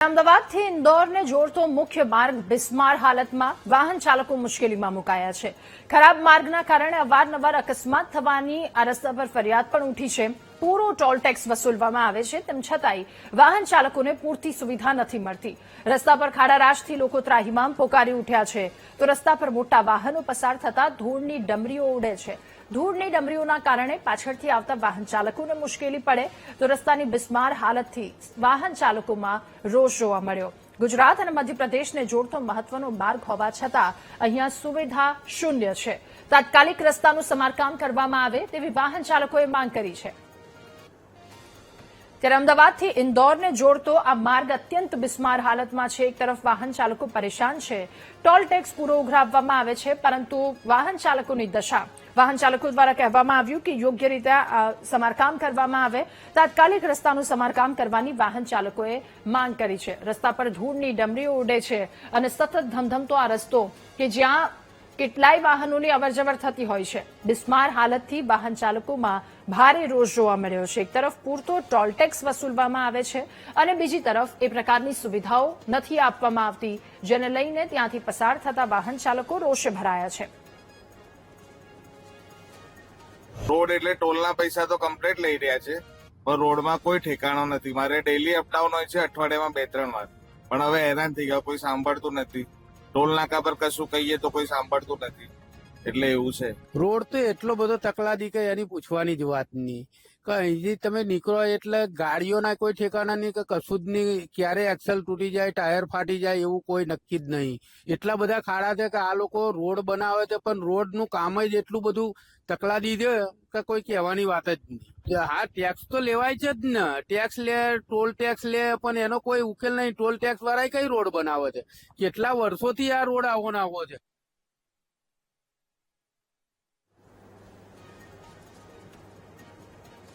અમદાવાદથી ઇન્દોરને જોડતો મુખ્ય માર્ગ બિસ્માર હાલતમાં, વાહન ચાલકો મુશ્કેલીમાં મુકાયા છે। ખરાબ માર્ગના કારણે અવારનવાર અકસ્માત થવાની આ રસ્તા પર ફરિયાદ પણ ઉઠી છે। પૂરો ટોલ ટેક્સ વસૂલવામાં આવે છે, તેમ છતાંય વાહન ચાલકોને પૂરતી સુવિધા નથી મળતી। રસ્તા પર ખાડારાશથી લોકો ત્રાહિમામ પોકારી ઉઠ્યા છે, તો રસ્તા પર મોટા વાહનો પસાર થતા ધૂળની ડમરીઓ ઉડે છે। ધૂળની ડમરીઓના કારણે પાછળથી આવતા વાહન ચાલકોને મુશ્કેલી પડે તો રસ્તાની બિસ્માર હાલતથી વાહન ચાલકોમાં રોષ જોવા મળ્યો। ગુજરાત અને મધ્યપ્રદેશને જોડતો મહત્વનો માર્ગ હોવા છતાં અહીંયા સુવિધા શૂન્ય છે। તાત્કાલિક રસ્તાનું સમારકામ કરવામાં આવે તેવી વાહન ચાલકોએ માંગ કરી છે। ત્યારે અમદાવાદથી ઇન્દોરને જોડતો આ માર્ગ અત્યંત બિસ્માર હાલતમાં છે। એક તરફ વાહન ચાલકો પરેશાન છે, ટોલ ટેક્સ પૂરો ઉઘરાવવામાં આવે છે, પરંતુ વાહન ચાલકોની દશા, વાહન ચાલકો દ્વારા કહેવામાં આવ્યું કે યોગ્ય રીતે સમારકામ કરવામાં આવે, તાત્કાલિક રસ્તાનું સમારકામ કરવાની વાહન ચાલકોએ માંગ કરી છે। રસ્તા પર ધૂળની ડમરીઓ ઉડે છે અને સતત ધમધમતો આ રસ્તો કે જ્યાં કેટલાય વાહનોની અવરજવર થતી હોય છે। બિસ્માર હાલતથી વાહન ચાલકોમાં ભારે રોષ જોવા મળ્યો છે। એક તરફ પૂરતો ટોલ ટેક્સ વસૂલવામાં આવે છે અને બીજી તરફ એ પ્રકારની સુવિધાઓ નથી આપવામાં આવતી, જેને લઈને ત્યાંથી પસાર થતા વાહન ચાલકો રોષે ભરાયા છે। રોડ એટલે ટોલના પૈસા તો કમ્પ્લીટ લઈ રહ્યા છે, પણ રોડમાં કોઈ ઠેકાણો નથી। મારે ડેઈલી અપડાઉન હોય છે, અઠવાડિયામાં 2-3 વાર, પણ હવે હેરાન થઈ ગયા, કોઈ સાંભળતું નથી। ટોલ નાકા પર કશું કહીએ તો કોઈ સાંભળતું નથી, એટલે એવું છે। રોડ તો એટલો બધો તકલાદી કે એની પૂછવાની જ વાત નહીં, કે અહીંથી તમે નીકળો એટલે ગાડીઓના કોઈ ઠેકાણા નહીં, કે કશું જ નહીં, ક્યારે એક્સેલ તૂટી જાય, ટાયર ફાટી જાય એવું કોઈ નક્કી જ નહીં। એટલા બધા ખાડા છે કે આ લોકો રોડ બનાવે છે, પણ રોડનું કામ જ એટલું બધું તકલાદી છે કે કોઈ કહેવાની વાત જ નહીં। હા, ટેક્સ તો લેવાય છે જ ને, ટેક્સ લે, ટોલ ટેક્સ લે, પણ એનો કોઈ ઉકેલ નહીં। ટોલ ટેક્સ વાળા કઈ રોડ બનાવે છે? કેટલા વર્ષોથી આ રોડ આવો ને આવો છે।